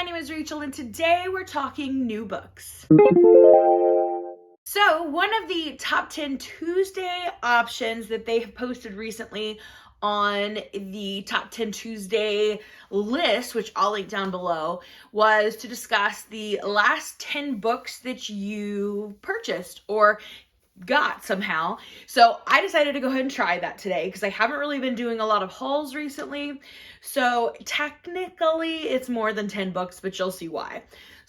my name is Rachel, and today we're talking new books. So one of the top 10 Tuesday options that they have posted recently on the top 10 Tuesday list, which I'll link down below, was to discuss the last 10 books that you purchased or got somehow. So I decided to go ahead and try that today because I haven't really been doing a lot of hauls recently. So technically it's more than 10 books, but you'll see why.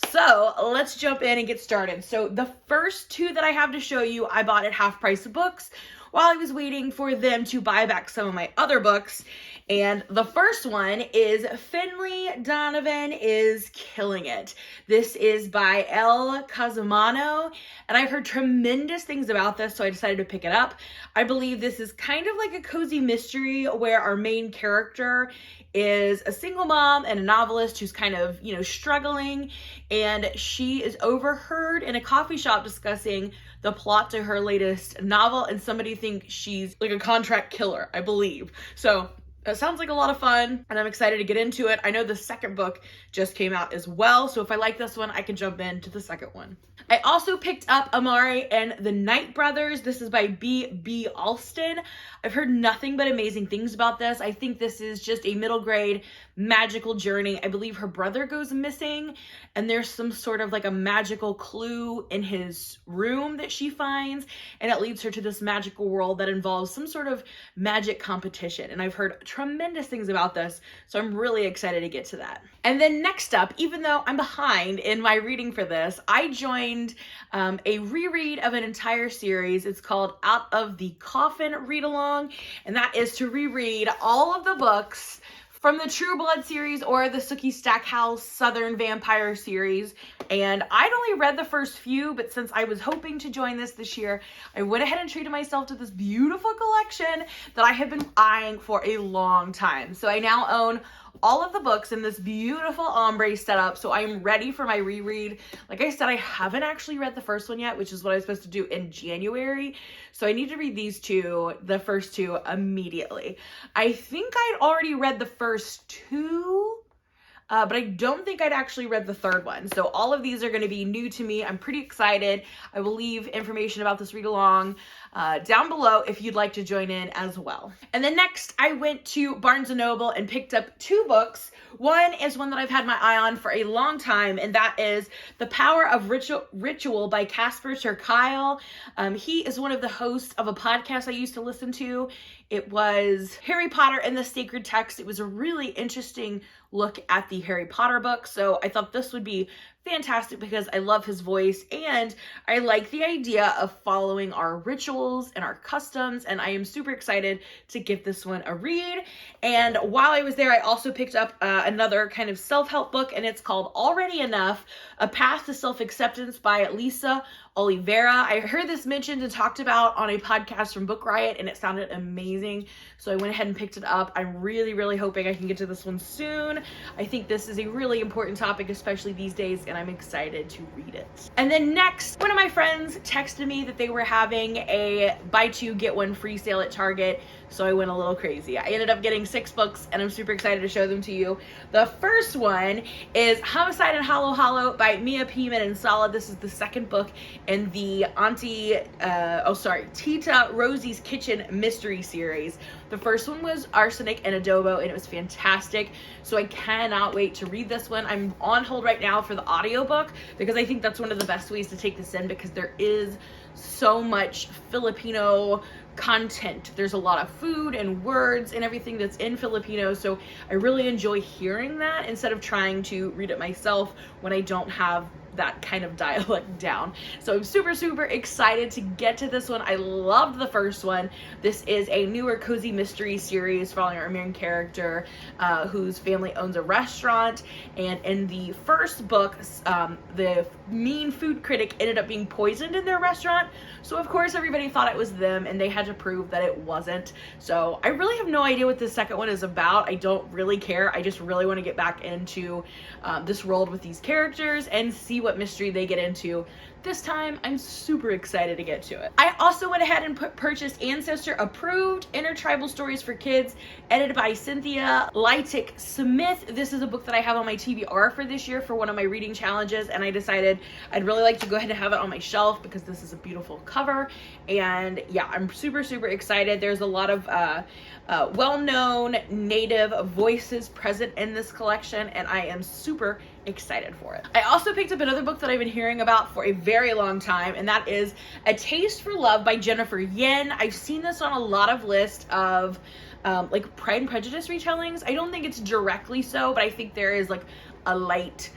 So let's jump in and get started. So the first two that I have to show you, I bought at half price of books while I was waiting for them to buy back some of my other books. And the first one is Finley Donovan is Killing It. This is by El Casamano, and I've heard tremendous things about this, so I decided to pick it up. I believe this is kind of like a cozy mystery where our main character is a single mom and a novelist who's kind of, struggling, and she is overheard in a coffee shop discussing the plot to her latest novel, and somebody thinks she's like a contract killer, I believe. So it sounds like a lot of fun, and I'm excited to get into it. I know the second book just came out as well, so if I like this one, I can jump into the second one. I also picked up Amari and the Night Brothers. This is by B.B. Alston. I've heard nothing but amazing things about this. I think this is just a middle grade magical journey. I believe her brother goes missing, and there's some sort of like a magical clue in his room that she finds, and it leads her to this magical world that involves some sort of magic competition. And I've heard tremendous things about this, so I'm really excited to get to that. And then next up, even though I'm behind in my reading for this, I joined a reread of an entire series. It's called Out of the Coffin Read Along, and that is to reread all of the books from the True Blood series or the Sookie Stackhouse Southern Vampire series. And I'd only read the first few, but since I was hoping to join this year, I went ahead and treated myself to this beautiful collection that I have been eyeing for a long time. So I now own all of the books in this beautiful ombre setup, so I'm ready for my reread. Like I said, I haven't actually read the first one yet, which is what I was supposed to do in January, so I need to read the first two immediately. I think I'd already read the first two, but I don't think I'd actually read the third one. So all of these are going to be new to me. I'm pretty excited. I will leave information about this read along down below if you'd like to join in as well. And then next I went to Barnes & Noble and picked up two books. One is one that I've had my eye on for a long time, and that is The Power of Ritual by Casper ter Kuile. He is one of the hosts of a podcast I used to listen to. It was Harry Potter and the Sacred Text. It was a really interesting look at the Harry Potter book, so I thought this would be fantastic because I love his voice and I like the idea of following our rituals and our customs, and I am super excited to give this one a read. And while I was there, I also picked up another kind of self-help book, and it's called Already Enough, A Path to Self-Acceptance by Lisa Oliveira. I heard this mentioned and talked about on a podcast from Book Riot, and it sounded amazing, so I went ahead and picked it up. I'm really, really hoping I can get to this one soon. I think this is a really important topic, especially these days, and I'm excited to read it. And then next, one of my friends texted me that they were having a buy two get one free sale at Target, so I went a little crazy. I ended up getting 6 books, and I'm super excited to show them to you. The first one is Homicide in Hollow Hollow by Mia Peeman and Sala. This is the second book in the Tita Rosie's Kitchen mystery series. The first one was Arsenic and Adobo, and it was fantastic, so I cannot wait to read this one. I'm on hold right now for the audiobook because I think that's one of the best ways to take this in because there is so much Filipino content. There's a lot of food and words and everything that's in Filipino, so I really enjoy hearing that instead of trying to read it myself when I don't have that kind of dialect down. So I'm super, super excited to get to this one. I loved the first one. This is a newer cozy mystery series following our main character whose family owns a restaurant, and in the first book the mean food critic ended up being poisoned in their restaurant, so of course everybody thought it was them and they had to prove that it wasn't. So I really have no idea what the second one is about. I don't really care. I just really want to get back into this world with these characters and see what mystery they get into this time I'm super excited to get to it. I also went ahead and purchased Ancestor Approved Intertribal Stories for Kids, edited by Cynthia Lytick Smith. This is a book that I have on my TBR for this year for one of my reading challenges, and I decided I'd really like to go ahead and have it on my shelf because this is a beautiful cover. And yeah, I'm super excited. There's a lot of well-known native voices present in this collection, and I am super excited for it. I also picked up another book that I've been hearing about for a very long time, and that is A Taste for Love by Jennifer Yin. I've seen this on a lot of lists of like Pride and Prejudice retellings. I don't think it's directly so, but I think there is like a light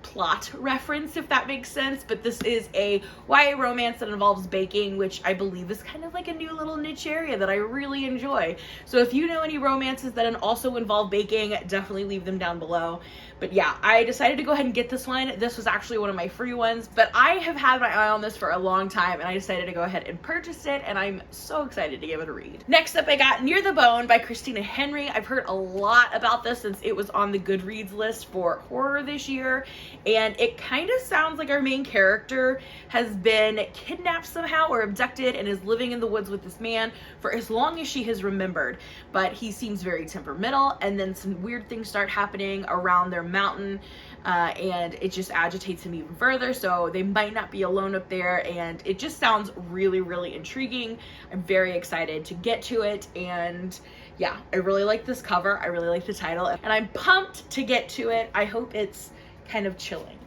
plot reference, if that makes sense. But this is a YA romance that involves baking, which I believe is kind of like a new little niche area that I really enjoy. So if you know any romances that also involve baking, definitely leave them down below. But yeah, I decided to go ahead and get this one. This was actually one of my free ones, but I have had my eye on this for a long time, and I decided to go ahead and purchase it, and I'm so excited to give it a read. Next up, I got Near the Bone by Christina Henry. I've heard a lot about this since it was on the Goodreads list for horror this year, and it kind of sounds like our main character has been kidnapped somehow or abducted and is living in the woods with this man for as long as she has remembered. But he seems very temperamental, and then some weird things start happening around their mountain, and it just agitates him even further. So they might not be alone up there, and it just sounds really intriguing. I'm very excited to get to it, and yeah, I really like this cover. I really like the title, and I'm pumped to get to it. I hope it's kind of chilling.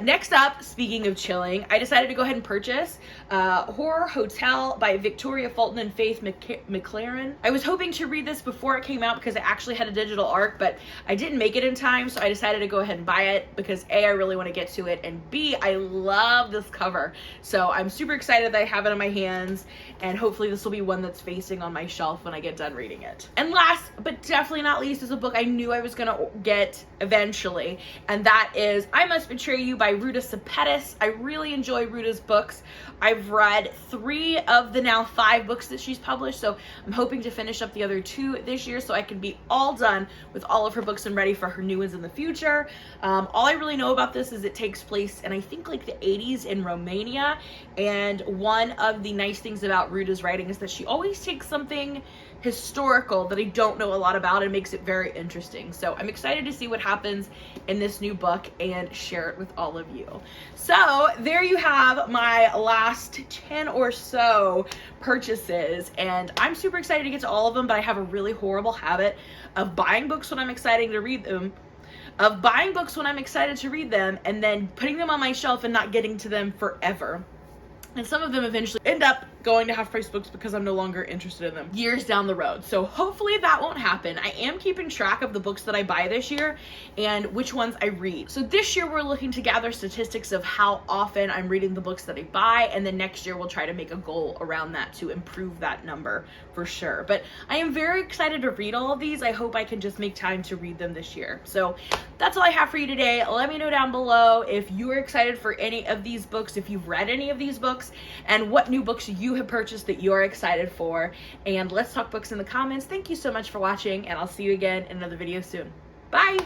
Next up, speaking of chilling, I decided to go ahead and purchase Horror Hotel by Victoria Fulton and Faith McLaren. I was hoping to read this before it came out because it actually had a digital ARC, but I didn't make it in time, so I decided to go ahead and buy it because A, I really want to get to it, and B, I love this cover. So I'm super excited that I have it in my hands, and hopefully this will be one that's facing on my shelf when I get done reading it. And last, but definitely not least, is a book I knew I was going to get eventually, and that is I Must Betray You by Ruta Sepetys. I really enjoy Ruta's books. I've read 3 of the now 5 books that she's published, so I'm hoping to finish up the other 2 this year so I can be all done with all of her books and ready for her new ones in the future. All I really know about this is it takes place in, I think, like the 80s in Romania, and one of the nice things about Ruta's writing is that she always takes something historical that I don't know a lot about and makes it very interesting. So I'm excited to see what happens in this new book and share it with all of you. So there you have my last 10 or so purchases, and I'm super excited to get to all of them, but I have a really horrible habit of buying books when I'm excited to read them, and then putting them on my shelf and not getting to them forever. And some of them eventually end up going to half-price books because I'm no longer interested in them years down the road. So hopefully that won't happen. I am keeping track of the books that I buy this year and which ones I read. So this year we're looking to gather statistics of how often I'm reading the books that I buy, and then next year we'll try to make a goal around that to improve that number for sure. But I am very excited to read all of these. I hope I can just make time to read them this year. So that's all I have for you today. Let me know down below if you're excited for any of these books, if you've read any of these books, and what new books you have purchased that you're excited for. And let's talk books in the comments. Thank you so much for watching, and I'll see you again in another video soon. Bye!